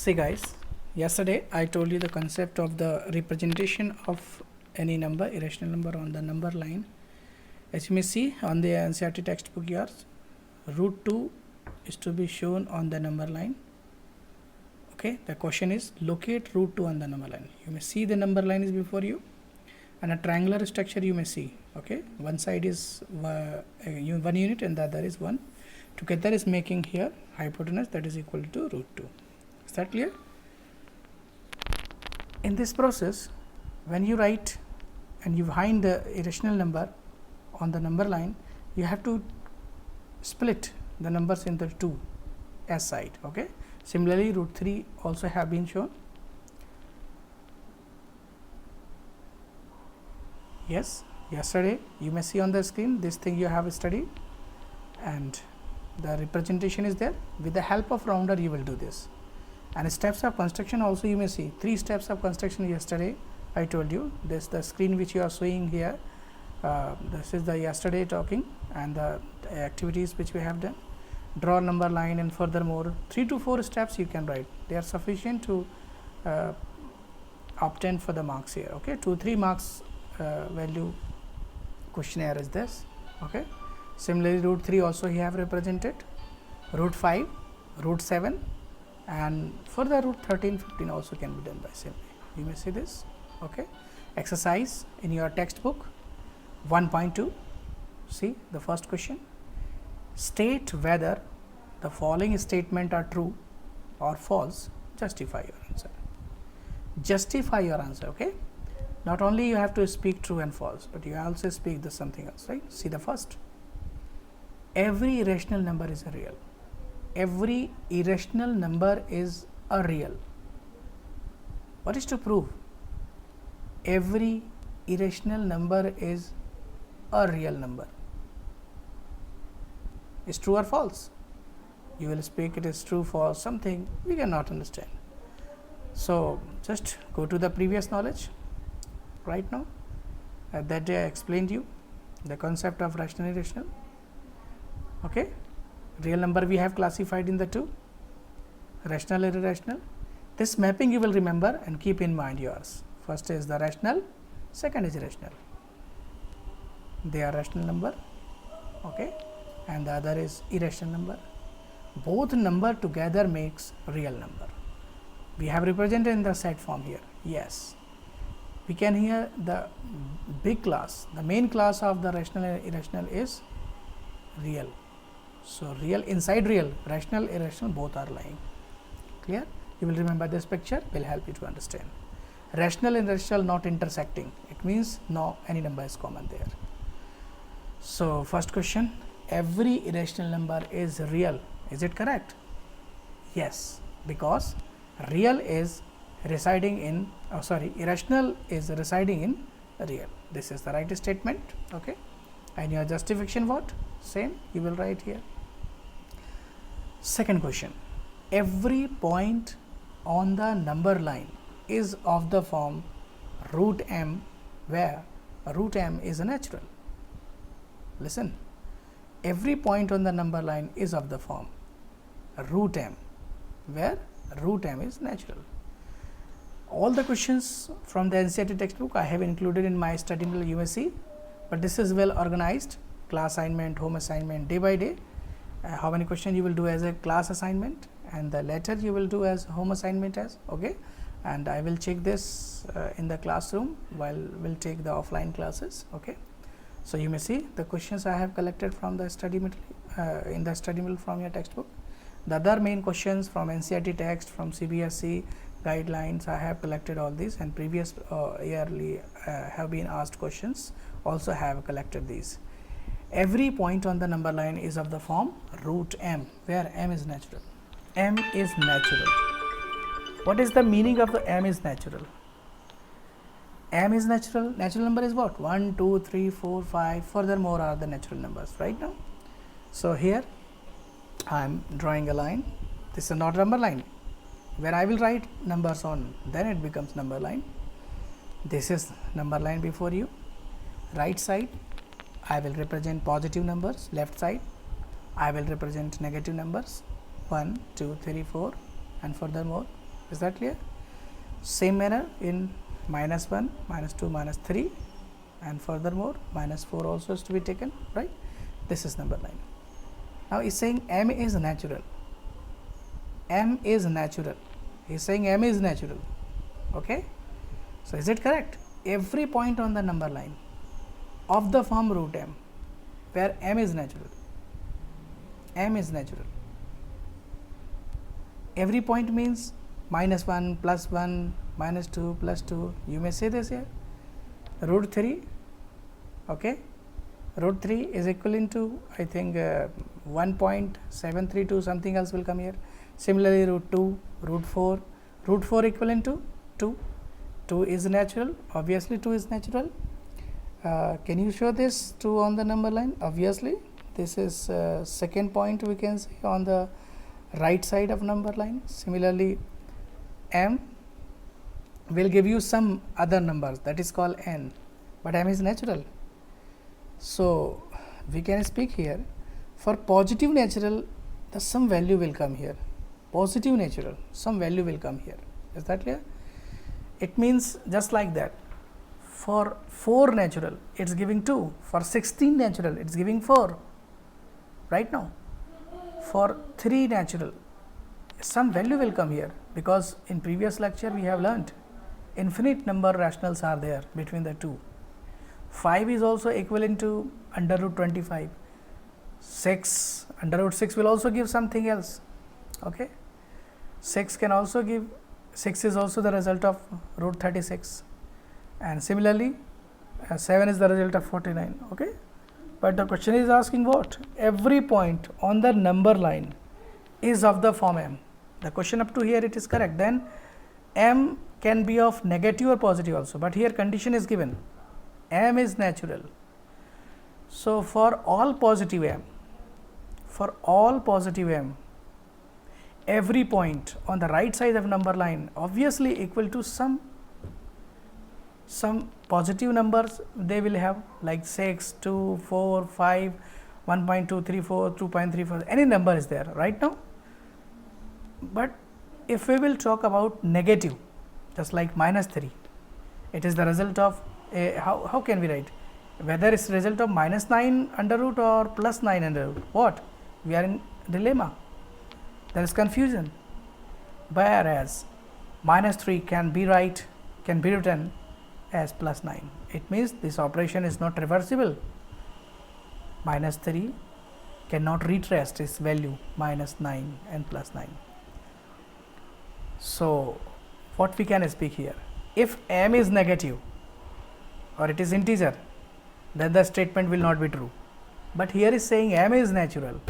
See guys, yesterday I told you the concept of the representation of any number, irrational number on the number line. As you may see on the NCERT textbook yours, root 2 is to be shown on the number line. Okay, the question is locate root 2 on the number line. You may see the number line is before you and a triangular structure you may see. Okay, one side is 1 unit and the other is 1. Together is making here hypotenuse that is equal to root 2. Is that clear? In this process, when you write and you find the irrational number on the number line, you have to split the numbers into two as side. Okay. Similarly, root 3 also have been shown. Yes, yesterday you may see on the screen this thing you have studied and the representation is there. With the help of rounder you will do this, and steps of construction also you may see 3 steps of construction. Yesterday I told you this, the screen which you are showing here, this is the yesterday talking and the activities which we have done. Draw number line and furthermore 3 to 4 steps you can write. They are sufficient to obtain for the marks here. Okay, 2-3 marks value questionnaire is this. Okay, similarly root 3 also you have represented, root 5, root 7 and further root 13, 15 also can be done by same way. You may see this. Okay, exercise in your textbook 1.2. see the first question. State whether the following statement are true or false. Justify your answer. Justify your answer. Okay, not only you have to speak true and false, but you also speak the something else, right? See the first. Every irrational number is a real. Every irrational number is a real. What is to prove? Every irrational number is a real number. Is true or false? You will speak it is true, false, something we cannot understand. So just go to the previous knowledge right now. That day I explained you the concept of rational irrational. Okay, real number we have classified in the two, rational and irrational. This mapping you will remember and keep in mind yours. First is the rational, second is irrational. They are rational number. Okay, and the other is irrational number. Both number together makes real number. We have represented in the set form here. Yes, we can hear the big class, the main class of the rational and irrational is real. So real inside real, rational, irrational both are lying. Clear? You will remember this picture will help you to understand. Rational and irrational not intersecting. It means no any number is common there. So first question, every irrational number is real. Is it correct? Yes, because real is residing in irrational is residing in real. This is the right statement. Okay, and your justification what? Same you will write here. Second question, every point on the number line is of the form root m, where root m is a natural. Listen, every point on the number line is of the form root m, where root m is natural. All the questions from the NCERT textbook I have included in my study material you may see, but this is well organized, class assignment, home assignment, day by day. How many questions you will do as a class assignment and the later you will do as home assignment as. Okay, and I will check this in the classroom while we'll take the offline classes. Okay, so you may see the questions I have collected from the study material in the study material from your textbook. The other main questions from NCERT text, from CBSE guidelines, I have collected all these, and previous yearly have been asked questions also have collected these. Every point on the number line is of the form root m, where m is natural. M is natural. What is the meaning of the m is natural? M is natural. Natural number is what? 1, 2, 3, 4, 5. Furthermore are the natural numbers right now. So here I am drawing a line. This is not number line where I will write numbers on, then it becomes number line. This is number line before you. Right side I will represent positive numbers, left side I will represent negative numbers 1, 2, 3, 4 and furthermore Is that clear? Same manner in minus 1, minus 2, minus 3, and furthermore minus 4 also is to be taken, right? This is number line. Now he is saying m is natural. M is natural. He is saying m is natural. Okay. So is it correct? Every point on the number line of the form root m, where m is natural. M is natural. Every point means minus 1, plus 1, minus 2, plus 2. You may say this here. Root 3, okay. Root 3 is equivalent to, I think, 1.732, something else will come here. Similarly, root 2, root 4, root 4 equivalent to 2. 2 is natural, obviously 2 is natural. Can you show this 2 on the number line? Obviously, this is second point we can see on the right side of number line. Similarly, m will give you some other numbers, that is called n, but m is natural. So we can speak here for positive natural, the some value will come here. Positive natural, some value will come here. Is that clear? It means just like that. For 4 natural, it is giving 2. For 16 natural, it is giving 4. Right now, for 3 natural, some value will come here, because in previous lecture we have learnt infinite number rationals are there between the two. 5 is also equivalent to under root 25. 6 under root 6 will also give something else. Okay. 6 can also give, 6 is also the result of root 36, and similarly 7 is the result of 49. Okay. But the question is asking what? Every point on the number line is of the form m. The question up to here it is correct. Then m can be of negative or positive also, but here condition is given, m is natural. So for all positive m, every point on the right side of number line obviously equal to some positive numbers they will have, like 6, 2, 4, 5, 1.234, 2.34, any number is there right now. But if we will talk about negative, just like minus 3, it is the result of how can we write, whether it is result of minus 9 under root or plus 9 under root, what? We are in dilemma, there is confusion. Whereas minus 3 can be written as plus 9. It means this operation is not reversible. Minus 3 cannot retrace its value minus 9 and plus 9. So what we can speak here? If m is negative or it is integer, then the statement will not be true. But here is saying m is natural.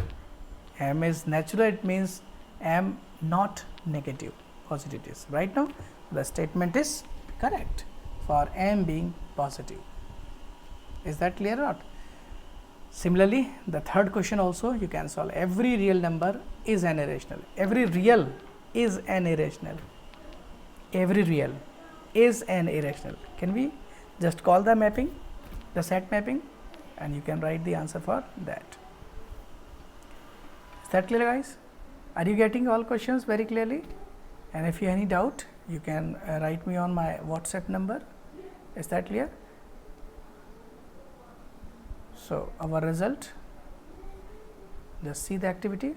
M is natural, it means m not negative, positive it is. Right now the statement is correct for m being positive. Is that clear or not? Similarly, the third question also you can solve. Every real number is an irrational. Every real is an irrational. Every real is an irrational. Can we just call the mapping, the set mapping, and you can write the answer for that. Is that clear, guys? Are you getting all questions very clearly? And if you have any doubt, you can write me on my WhatsApp number. Is that clear? So our result, just see the activity.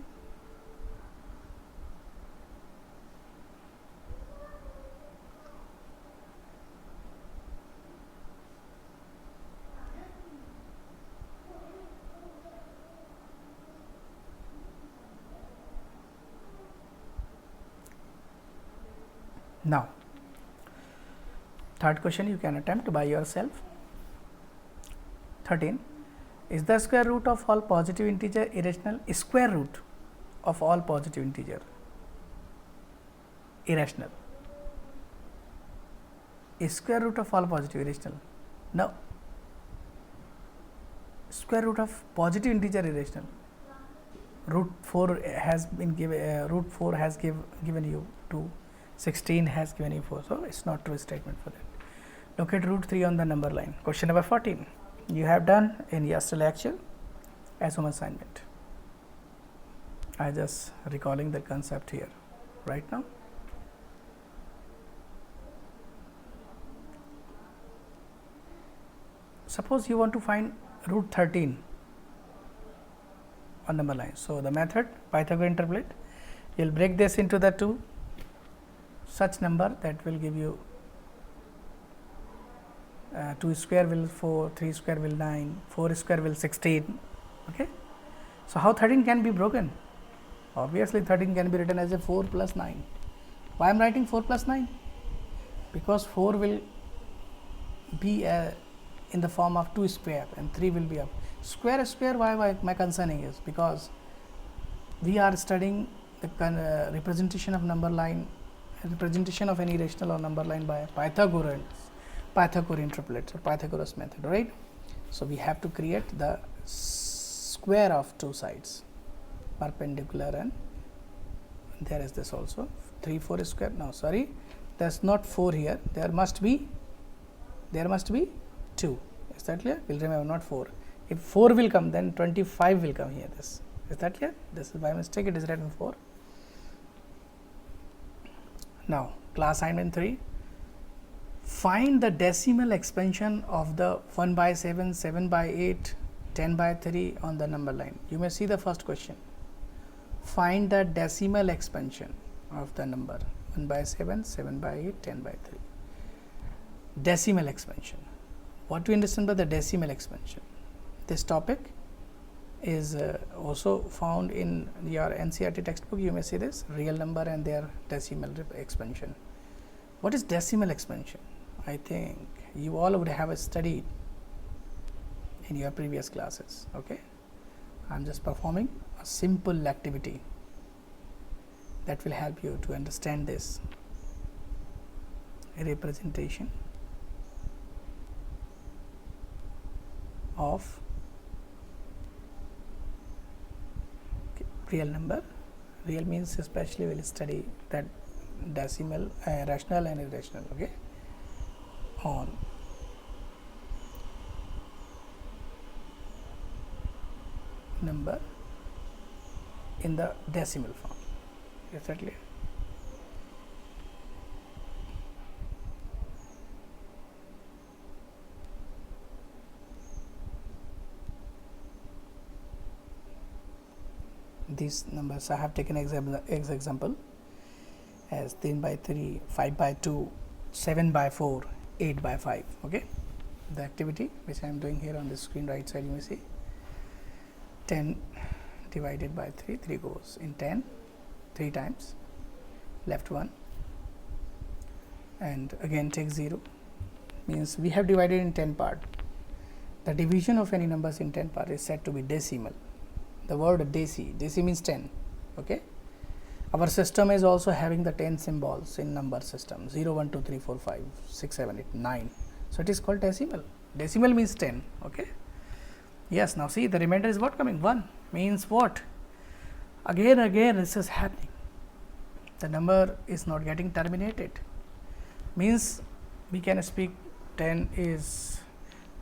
Now, third question you can attempt by yourself. 13. Is the square root of all positive integer irrational? Square root of all positive integer irrational. Square root of all positive irrational. No. Square root of positive integer irrational. Root 4 has been given. Root 4 has given you 2. 16 has given you 4. So it's not true statement for that. Locate root 3 on the number line. Question number 14. You have done in yesterday lecture as home assignment. I just recalling the concept here right now. suppose you want to find root 13 on number line. So, the method Pythagorean interpolate, you will break this into the two such number that will give you 2 square will 4, 3 square will 9, 4 square will 16. Okay. So, how 13 can be broken? Obviously, 13 can be written as a 4 plus 9. Why I am writing 4 plus 9? Because 4 will be in the form of 2 square and 3 will be up. Square, why my concerning is because we are studying the representation of number line, representation of any rational or number line by Pythagorean interpolate or Pythagoras method, right. So, we have to create the square of two sides, perpendicular, and there is this also 3 4 square. No, sorry, there is not 4 here, there must be 2. Is that clear? We will remember not 4. If 4 will come, then 25 will come here. This is that clear? This is by mistake, it is written 4. Now, class assignment 3. Find the decimal expansion of the 1 by 7, 7 by 8, 10 by 3 on the number line. You may see the first question. Find the decimal expansion of the number 1 by 7, 7 by 8, 10 by 3. Decimal expansion. What do you understand by the decimal expansion? This topic is also found in your NCERT textbook. You may see this real number and their decimal expansion. What is decimal expansion? I think you all would have studied in your previous classes. Okay, I am just performing a simple activity that will help you to understand this representation of real number. Real means especially we will study that decimal, rational and irrational. Okay, on number in the decimal form. Is that clear? These numbers I have taken example as 10 by 3, 5 by 2, 7 by 4, 8 by 5. Okay, the activity which I am doing here on the screen right side, you may see 10 divided by 3, 3 goes in 10 3 times, left 1 and again take 0, means we have divided in 10 part. The division of any numbers in 10 part is said to be decimal. The word deci means 10. Okay, our system is also having the 10 symbols in number system 0 1 2 3 4 5 6 7 8 9. So, it is called decimal. Decimal means 10. Okay. Yes, now see the remainder is what coming 1 means what, again this is happening, the number is not getting terminated, means we can speak 10 is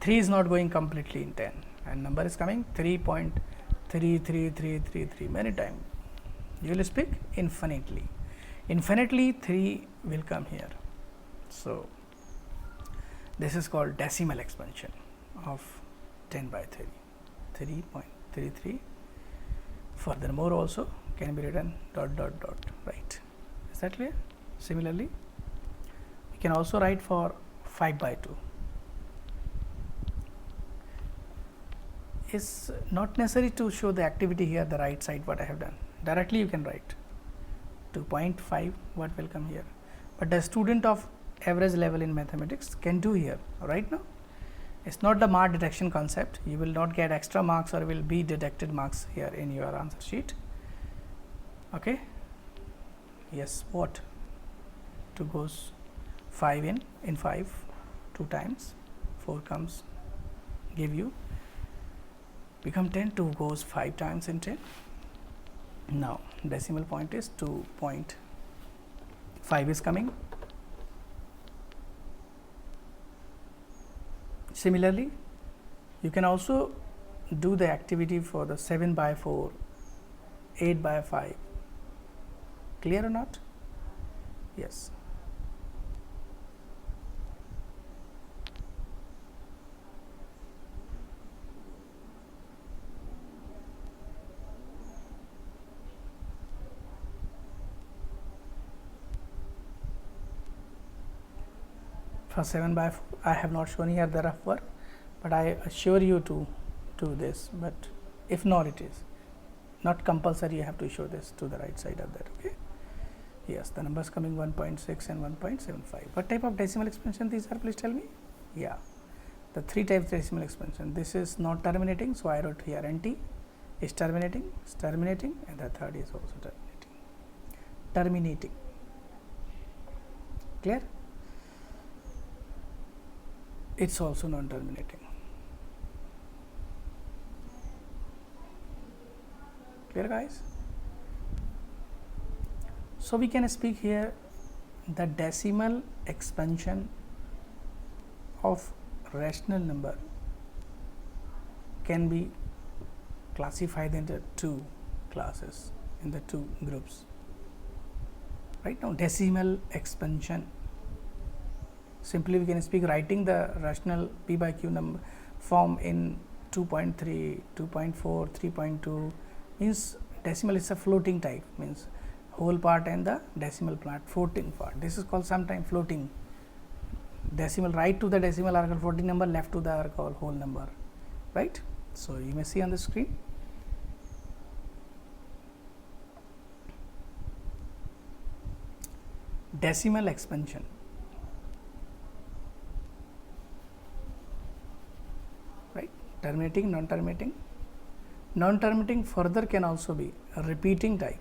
3 is not going completely in 10 and number is coming 3.33333 many times. You will speak infinitely 3 will come here. So, this is called decimal expansion of 10 by 3, 3.33. Furthermore, also can be written ... right. Is that clear? Similarly, we can also write for 5 by 2. Is not necessary to show the activity here the right side what I have done. Directly you can write 2.5 what will come here, but the student of average level in mathematics can do here right now. It is not the mark deduction concept, you will not get extra marks or will be deducted marks here in your answer sheet. Okay. Yes, what 2 goes 5 in 5 2 times, 4 comes give you become 10, 2 goes 5 times in 10. Now, decimal point is 2.5 is coming. Similarly, you can also do the activity for the 7 by 4, 8 by 5. Clear or not? Yes. for 7 by 4. I have not shown here the rough work, but I assure you to do this, but if not, it is not compulsory, you have to show this to the right side of that. Okay. Yes, the numbers coming 1.6 and 1.75. What type of decimal expansion these are, please tell me? Yeah, the 3 types decimal expansion. This is not terminating, so I wrote here NT is terminating, and the third is also terminating. Clear? It's also non-terminating. Clear, guys? So we can speak here the decimal expansion of rational number can be classified into 2 classes, in the 2 groups. Right now, decimal expansion, simply we can speak writing the rational p by q number form in 2.3, 2.4, 3.2 means decimal is a floating type, means whole part and the decimal part, floating part. This is called sometime floating decimal, right to the decimal are called floating number, left to the are called whole number, right. So you may see on the screen. Decimal expansion. Right, terminating, non-terminating. Non-terminating further can also be a repeating type.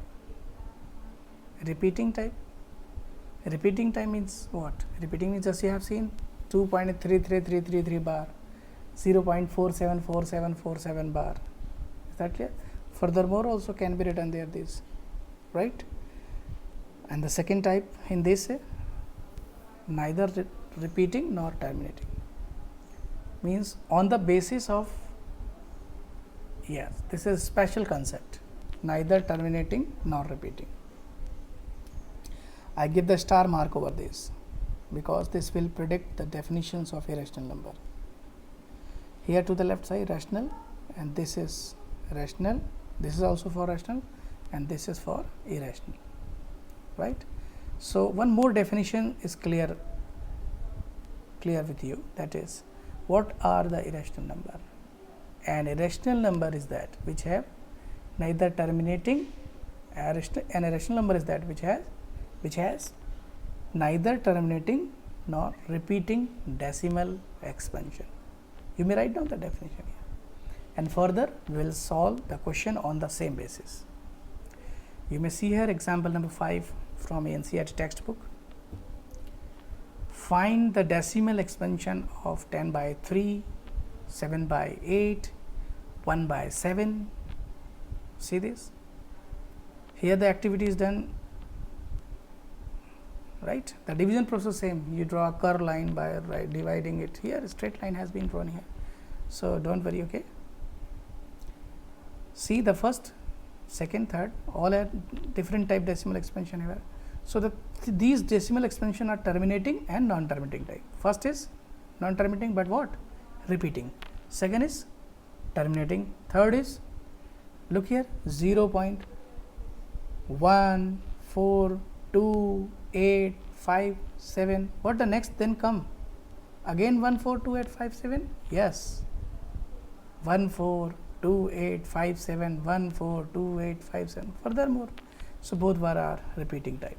Repeating type. Repeating type means what? Repeating means, as you have seen, 2.33333 bar, 0.474747 bar. Is that clear? Furthermore, also can be written there this, right? And the second type in this, neither repeating nor terminating, means on the basis of, yes, this is special concept, neither terminating nor repeating. I give the star mark over this because this will predict the definitions of a rational number. Here to the left side rational, and this is rational, this is also for rational, and this is for irrational, right. So one more definition is clear with you, that is, what are the irrational number? An irrational number is that which have neither terminating, an irrational number is that which has neither terminating nor repeating decimal expansion. You may write down the definition here, and further we will solve the question on the same basis. You may see here example number 5 from NCERT textbook. Find the decimal expansion of 10 by 3, 7 by 8, 1 by 7. See this? Here the activity is done, right. The division process same, you draw a curved line by dividing it. Here a straight line has been drawn here, so don't worry. Okay, see the first, second, third, all are different type decimal expansion here. So these decimal expansion are terminating and non-terminating type. First is non-terminating, but what? Repeating. Second is terminating. Third is, look here, 0.14285 What the next then come? Again 142857. Yes, 142857, 142857. Furthermore, so both are repeating type.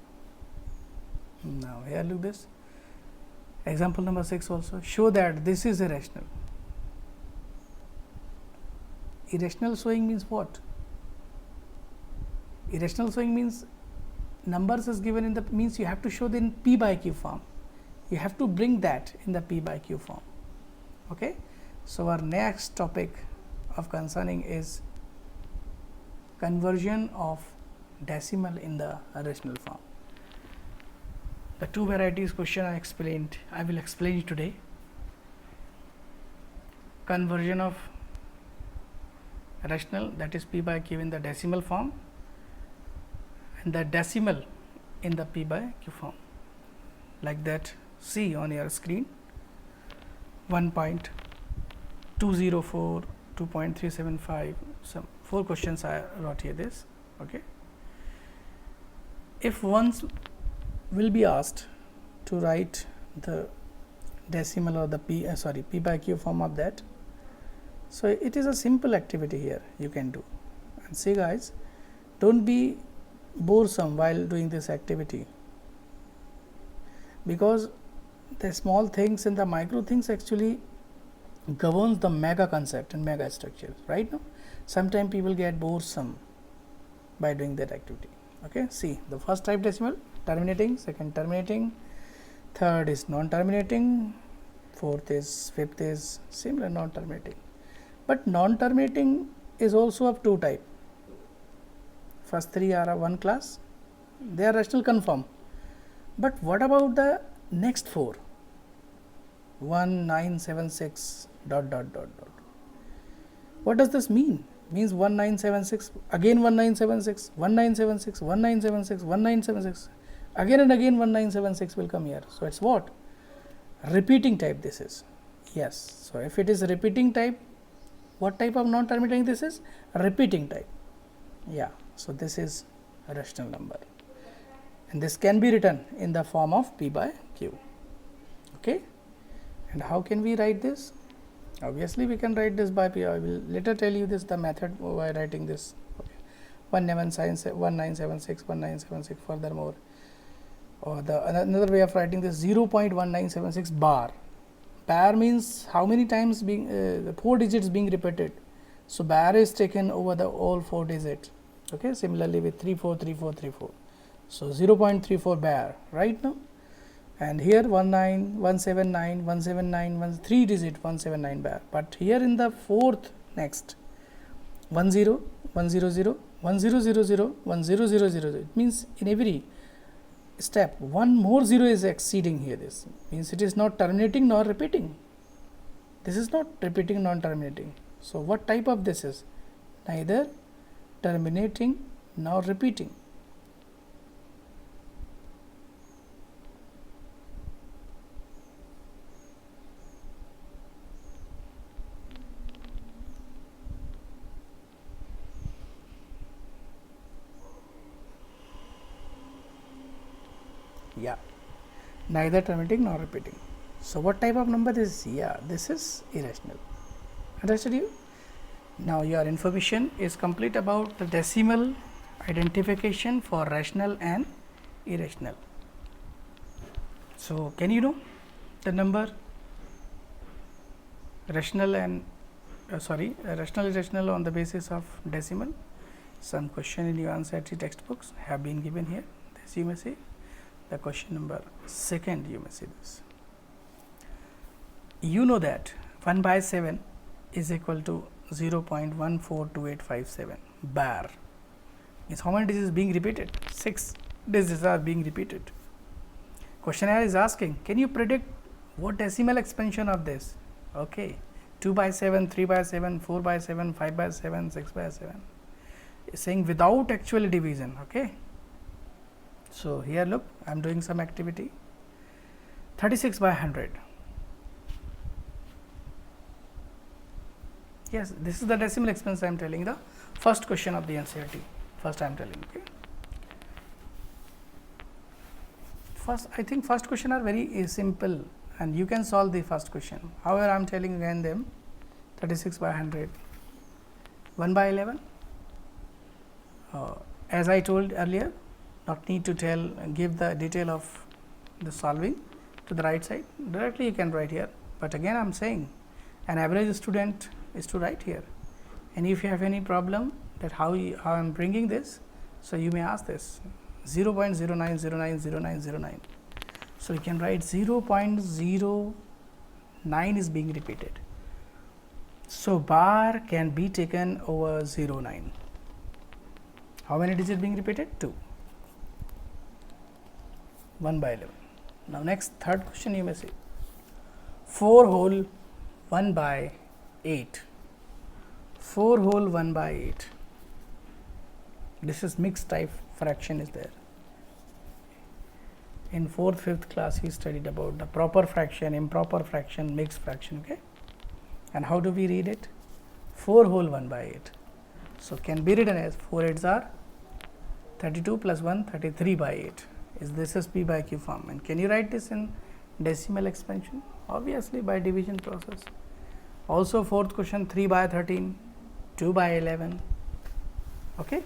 Now here look this. Example number 6 also. Show that this is irrational. Irrational showing means what? Irrational showing means numbers is given in the, means you have to show in p by q form. You have to bring that in the p by q form. Okay. So our next topic of concerning is conversion of decimal in the rational form. The 2 varieties question I will explain today. Conversion of rational, that is p by q in the decimal form, and the decimal in the p by q form, like that. See on your screen, 1.204, 2.375, some 4 questions I wrote here this. Okay. If once will be asked to write the decimal or the p by q form of that. So it is a simple activity here you can do. And see guys, don't be boresome while doing this activity, because the small things and the micro things actually governs the mega concept and mega structure, right? Now sometimes people get boresome by doing that activity. Okay, see, the first type decimal terminating, second terminating, third is non-terminating, fifth is similar non-terminating. But non-terminating is also of two type. First three are one class, they are rational confirm. But what about the next four? 1976 ... What does this mean? Means 1976, again 1976, 1976, 1976, 1976, again and again 1976 will come here. So it's what? Repeating type this is. Yes. So if it is repeating type, what type of non-terminating this is? Repeating type. Yeah. So this is a rational number. And this can be written in the form of p by q. Okay. And how can we write this? Obviously we can write this by p. I will later tell you this, the method by writing this. Okay. 1976 furthermore, or the another way of writing this, 0.1976 bar. Bar means how many times being the 4 digits being repeated. So bar is taken over the all 4 digits. Okay. Similarly with 343434. So 0.34 bar, right now. And here 179, 3 digit 179 bar. But here in the fourth next 10, 100, 1000, 10000. It means in every step one more 0 is exceeding here. This means it is not terminating nor repeating. This is not repeating, non-terminating. So what type of this is? Neither terminating nor repeating. Yeah, neither terminating nor repeating. So what type of number this is? Yeah, this is irrational. Understood you? Now your information is complete about the decimal identification for rational and irrational. So can you know the number rational and rational irrational on the basis of decimal? Some question in your NCERT textbooks have been given here. This you may see. The question number second, you may see this. You know that 1 by 7 is equal to 0.142857 bar. Means how many digits being repeated? 6 digits are being repeated. Questionnaire is asking, can you predict what decimal expansion of this? Okay, 2 by 7, 3 by 7, 4 by 7, 5 by 7, 6 by 7. It's saying without actual division. Okay. So here look, I am doing some activity. 36 by 100. Yes, this is the decimal expansion I am telling, the first question of the NCERT. First I am telling. Okay. First, I think first question are very simple and you can solve the first question. However, I am telling again them 36 by 100. 1 by 11. As I told earlier, not need to give the detail of the solving to the right side, directly you can write here. But again I am saying an average student is to write here, and if you have any problem that how I am bringing this, so you may ask this 0.09090909. So you can write 0.09 is being repeated. So bar can be taken over 09. How many digits being repeated? 2. 1 by 11. Now next third question you may say 4 whole 1 by 8. 4 whole 1 by 8. This is mixed type fraction is there. In 4th, 5th class we studied about the proper fraction, improper fraction, mixed fraction. Okay. And how do we read it? 4 whole 1 by 8. So can be written as 4 8s are 32 plus 1 33 by 8. Is this is p by q form, and can you write this in decimal expansion? Obviously by division process. Also fourth question, 3 by 13, 2 by 11. Okay.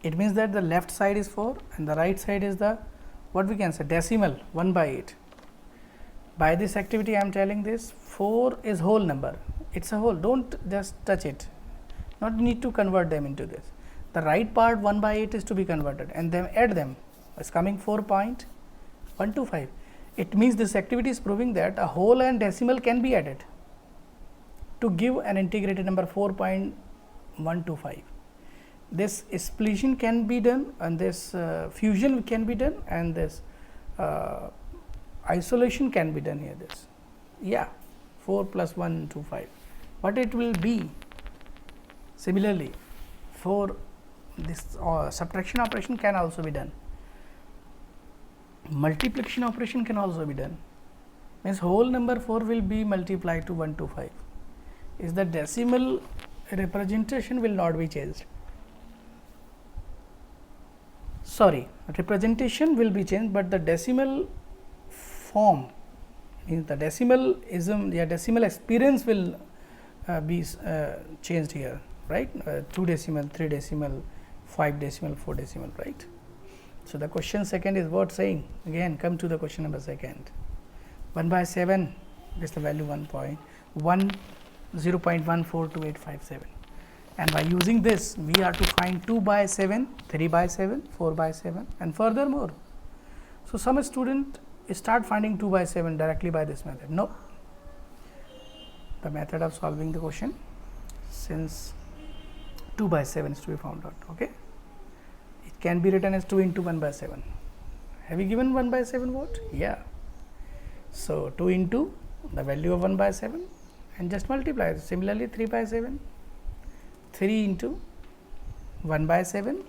It means that the left side is 4 and the right side is the, what we can say, decimal 1 by 8. By this activity I am telling this, 4 is whole number, it is a whole, do not just touch it, not need to convert them into this. The right part 1 by 8 is to be converted and then add them, is coming 4.125. It means this activity is proving that a whole and decimal can be added to give an integrated number 4.125. This splition can be done and this fusion can be done and this isolation can be done here, this, yeah, 4 plus 125, but it will be similarly for this subtraction operation can also be done, multiplication operation can also be done, means whole number 4 will be multiplied to 125, is the decimal representation will not be changed. Sorry, representation will be changed, but the decimal form, means the decimal decimal experience will be changed here, right? 2 decimal, 3 decimal, 5 decimal, 4 decimal, right? So, the question second is what saying, again come to the question number second. 1 by 7 is the value 0.142857. And by using this, we are to find 2 by 7, 3 by 7, 4 by 7 and furthermore. So, some student start finding 2 by 7 directly by this method. No, the method of solving the question, since 2 by 7 is to be found out. Okay, it can be written as 2 into 1 by 7. Have you given 1 by 7 what? Yeah. So, 2 into the value of 1 by 7 and just multiply. Similarly, 3 by 7. 3 into 1 by 7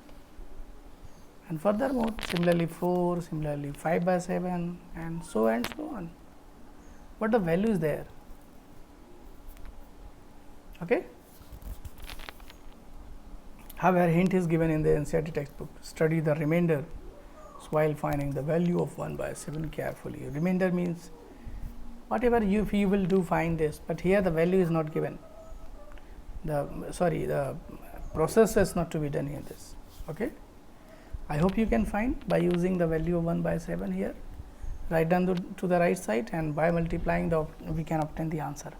and furthermore similarly 4, similarly 5 by 7 and so on, but the value is there. Okay. However, hint is given in the NCERT textbook, study the remainder while finding the value of 1 by 7 carefully. Remainder means whatever you will do, find this, but here the value is not given. The process is not to be done in this. Okay. I hope you can find by using the value of 1 by 7 here, write down to the right side and by multiplying we can obtain the answer.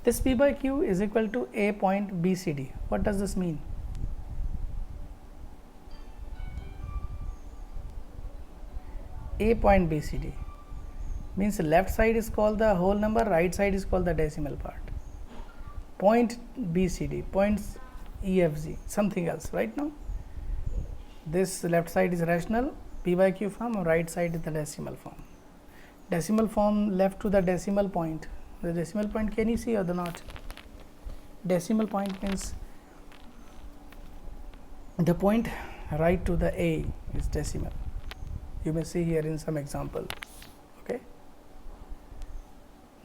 This P by Q is equal to A point BCD. What does this mean? A point BCD means left side is called the whole number, right side is called the decimal part. Point BCD, points EFG, something else, right now. This left side is rational, P by Q form, right side is the decimal form. Decimal form left to the decimal point. The decimal point can you see or not? Decimal point means the point right to the A is decimal. You may see here in some example. Okay.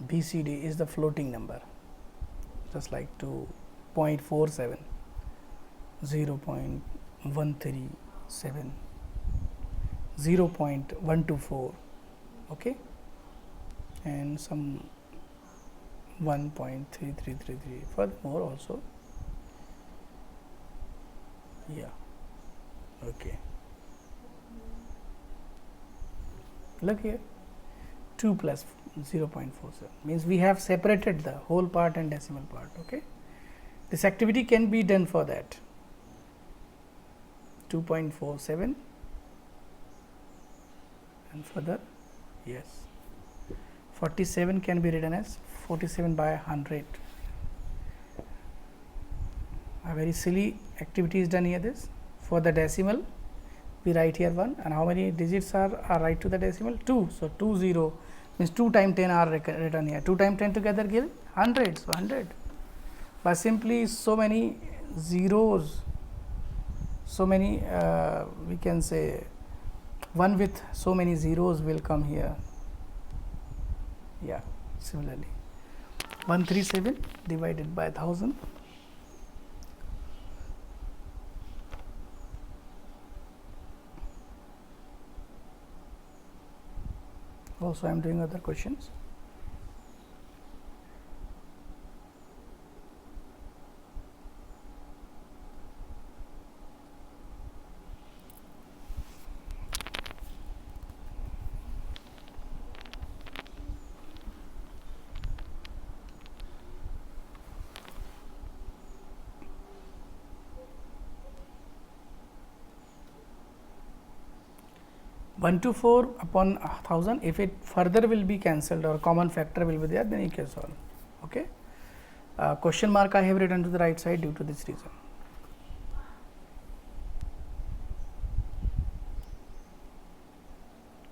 BCD is the floating number, just like 2.47, 0.137, 0.124, okay, and some 1.3333. Furthermore, also, yeah, okay. Look here, 2 plus 0.47 means we have separated the whole part and decimal part. Okay, this activity can be done for that. 2.47 and further, yes, 47 can be written as 47 by 100. A very silly activity is done here. This for the decimal we write here 1, and how many digits are right to the decimal? 2. So, 2 0 means 2 times 10 are written here. 2 times 10 together give 100. So, 100 by simply so many zeros, so many we can say 1 with so many zeros will come here. Yeah, similarly 137 divided by 1000. Also I am doing other questions. One to 4 upon 1000, if it further will be cancelled or common factor will be there, then you can solve. Okay. Question mark I have written to the right side due to this reason.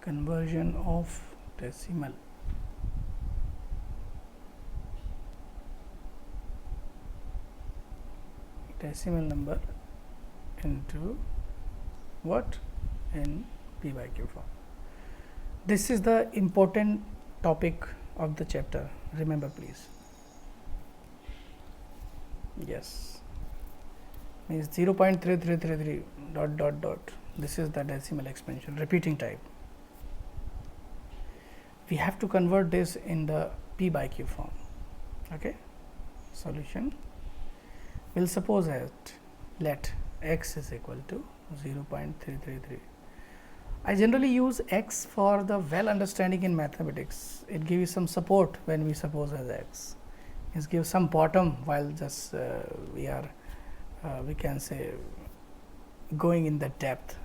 Conversion of decimal. Decimal number into what? In P by Q form. This is the important topic of the chapter. Remember, please. Yes, means 0.3333 dot dot dot. This is the decimal expansion, repeating type. We have to convert this in the P by Q form. Okay. Solution. We'll suppose that let x is equal to 0.333. I generally use x for the well understanding in mathematics. It gives some support when we suppose as x. It gives some bottom while just we are we can say going in the depth.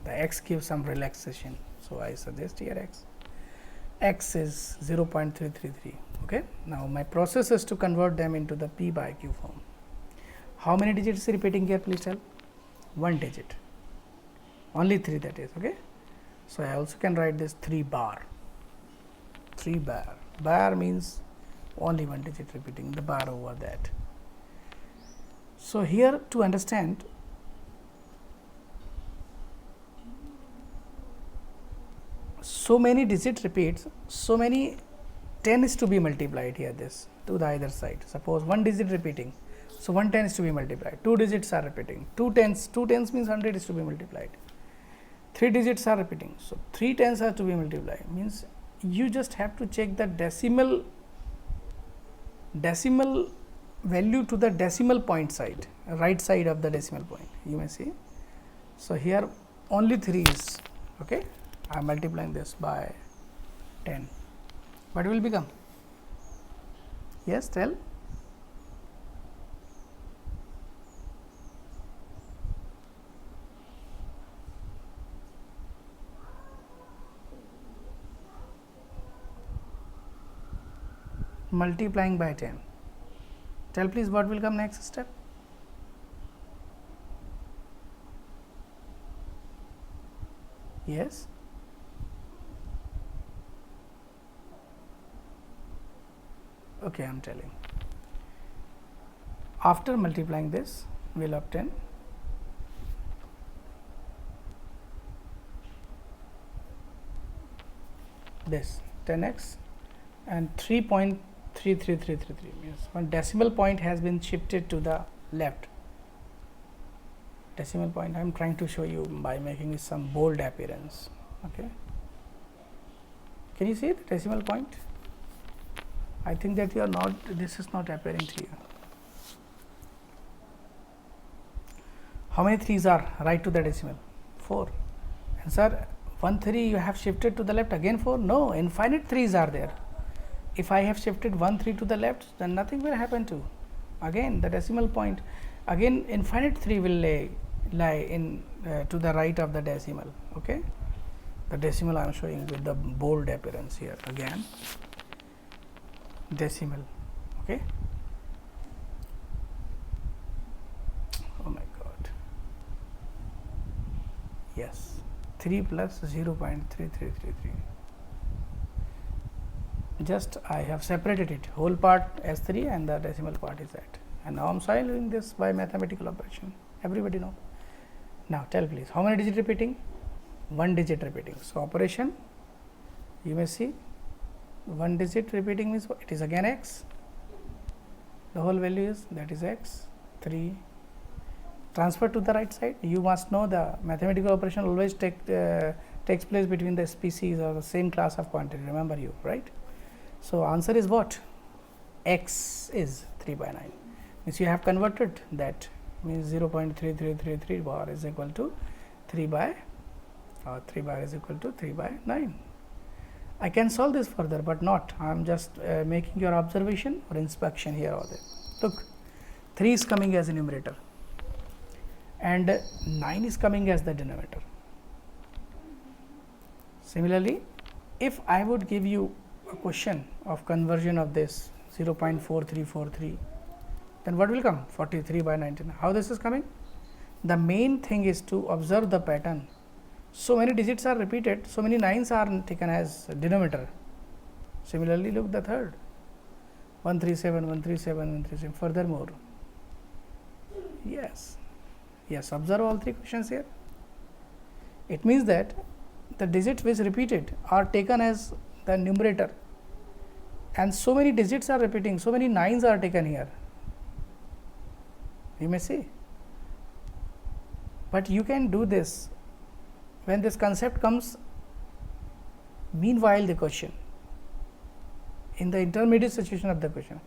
The x gives some relaxation. So, I suggest here x is 0.333. Okay. Now, my process is to convert them into the P by Q form. How many digits is repeating here, please tell? 1 digit, only 3, that is. Okay. So, I also can write this 3 bar, 3 bar. Bar means only 1 digit repeating, the bar over that. So, here to understand, so many digit repeats, so many 10 is to be multiplied here, this to the either side. Suppose 1 digit repeating, so 1 10 is to be multiplied, 2 digits are repeating, 2 tens means 100 is to be multiplied, 3 digits are repeating, so 3 tens are to be multiplied, means you just have to check the decimal value to the decimal point side, right side of the decimal point, you may see. So, here only 3 is, okay. I am multiplying this by 10. What will become? Yes, tell. Multiplying by 10. Tell please what will come next step? Yes. Okay, I am telling. After multiplying this, we will obtain this 10x and 3.33333 means one decimal point has been shifted to the left. Decimal point I am trying to show you by making some bold appearance. Okay. Can you see the decimal point? I think that you are not, this is not appearing to you. How many 3's are right to the decimal? 4. And sir, 1 3 you have shifted to the left, again 4? No, infinite 3's are there. If I have shifted 1 3 to the left, then nothing will happen to. Again the decimal point, again infinite 3 will lie in to the right of the decimal. Okay. The decimal I am showing with the bold appearance here again. Decimal. Okay. Oh my God. Yes, 3 plus 0.3333. Just I have separated it, whole part as 3 and the decimal part is that, and now I am solving this by mathematical operation. Everybody know. Now tell please, how many digit repeating? 1 digit repeating. So operation, you may see 1 digit repeating means it is again x. The whole value is, that is x, 3. Transfer to the right side. You must know the mathematical operation always takes place between the species or the same class of quantity. Remember you, right? So answer is what? X is 3 by 9. Means you have converted that, means 0.3333 bar is equal to 3 by, or 3 bar is equal to 3 by 9. I can solve this further, but not. I am just making your observation or inspection here or there. Look, 3 is coming as a numerator and 9 is coming as the denominator. Similarly, if I would give you a question of conversion of this 0.4343, then what will come? 43 by 19. How this is coming? The main thing is to observe the pattern. So many digits are repeated, so many 9s are taken as denominator. Similarly, look the third, 137, 137, 137. Furthermore, yes, observe all 3 questions here. It means that the digits which repeated are taken as the numerator, and so many digits are repeating, so many 9s are taken here. You may see, but you can do this when this concept comes meanwhile the question, in the intermediate situation of the question.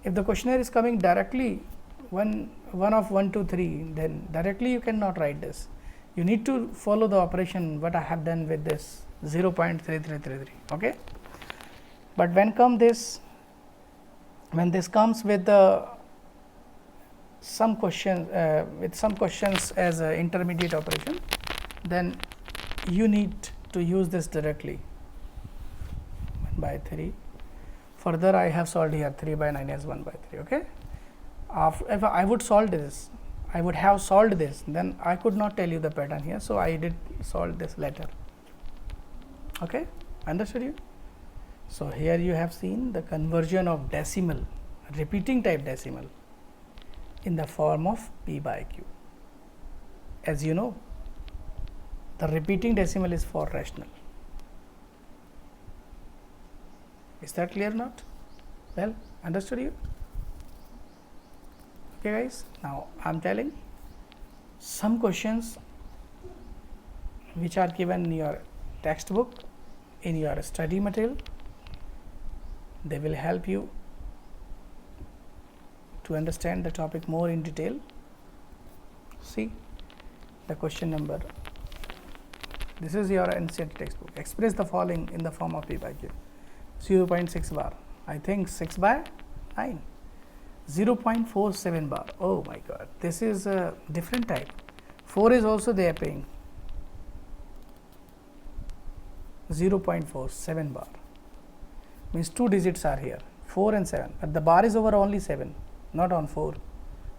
If the questionnaire is coming directly one of 1, 2, 3, then directly you cannot write this. You need to follow the operation what I have done with this 0.3333. Okay. But when this comes with the some questions as an intermediate operation, then you need to use this directly, 1 by 3. Further, I have solved here 3 by 9 as 1 by 3. Okay. If I would solve this, I would have solved this, then I could not tell you the pattern here. So I did solve this later. Okay, understood you? So here you have seen the conversion of decimal, repeating type decimal, in the form of P by Q. As you know, the repeating decimal is for rational. Is that clear or not? Well, understood you? Okay guys, now I am telling some questions which are given in your textbook, in your study material. They will help you to understand the topic more in detail. See the question number. This is your NCERT textbook. Express the following in the form of P by Q. 0.6 bar. I think 6 by 9. 0.47 bar. Oh my God, this is a different type. 4 is also they are paying. 0.47 bar means 2 digits are here, 4 and 7, but the bar is over only 7, not on 4.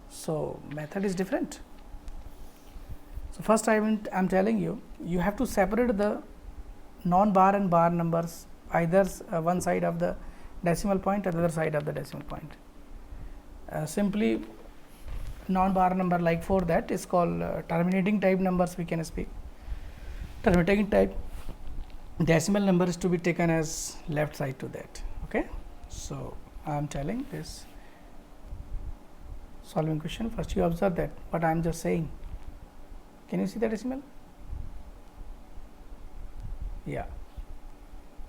So method is different. So first I am telling you, you have to separate the non-bar and bar numbers, either one side of the decimal point or the other side of the decimal point. Simply non-bar number like 4, that is called terminating type numbers, we can speak. Terminating type decimal number is to be taken as left side to that. Okay. So I am telling this solving question. First you observe that, but I am just saying. Can you see the decimal? Yeah.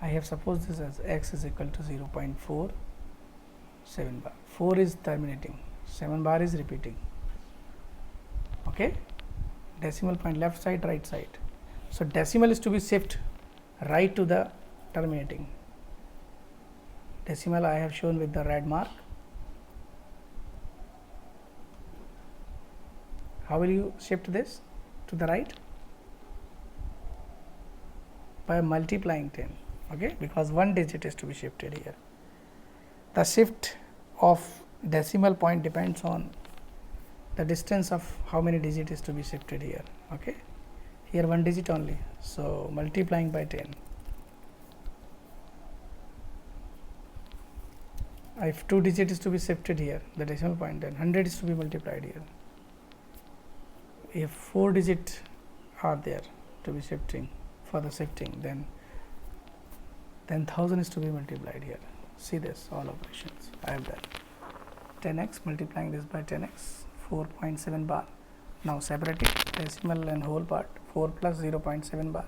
I have supposed this as x is equal to 0.47 bar. 4 is terminating, 7 bar is repeating. Okay. Decimal point left side, right side. So decimal is to be shift right to the terminating. Decimal I have shown with the red mark. How will you shift this to the right? By multiplying 10. Okay, because one digit is to be shifted here. The shift of decimal point depends on the distance of how many digit is to be shifted here. Okay, here 1 digit only, so multiplying by 10. If 2 digit is to be shifted here, the decimal point, then 100 is to be multiplied here. If 4 digit are there to be shifting for the shifting, then 1000 is to be multiplied here. See this, all operations I have done. 10x multiplying this by 10x, 4.7 bar. Now separating decimal and whole part, 4 plus 0.7 bar.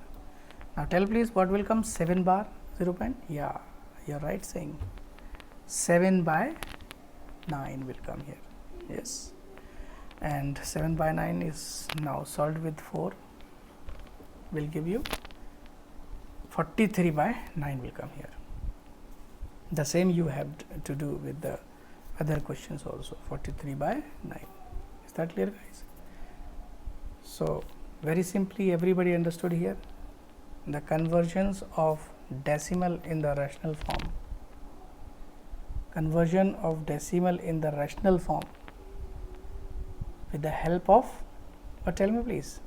Now tell please what will come, 7 bar 0. Yeah, you are right saying 7 by 9 will come here. Yes, and 7 by 9 is now solved with 4 will give you 43 by 9 will come here. The same you have to do with the other questions also, 43 by 9. Is that clear, guys? So very simply everybody understood here the conversions of decimal in the rational form. Conversion of decimal in the rational form with the help of what, tell me please,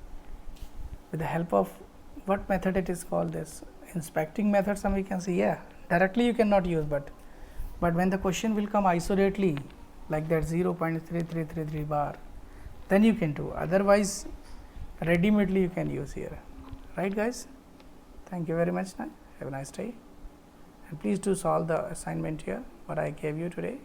with the help of what method it is called, this inspecting method, some we can see. Yeah, directly you cannot use, but when the question will come isolatedly like that 0.3333 bar, then you can do, otherwise ready-madely you can use here. Right guys, thank you very much now, have a nice day, and please do solve the assignment here what I gave you today.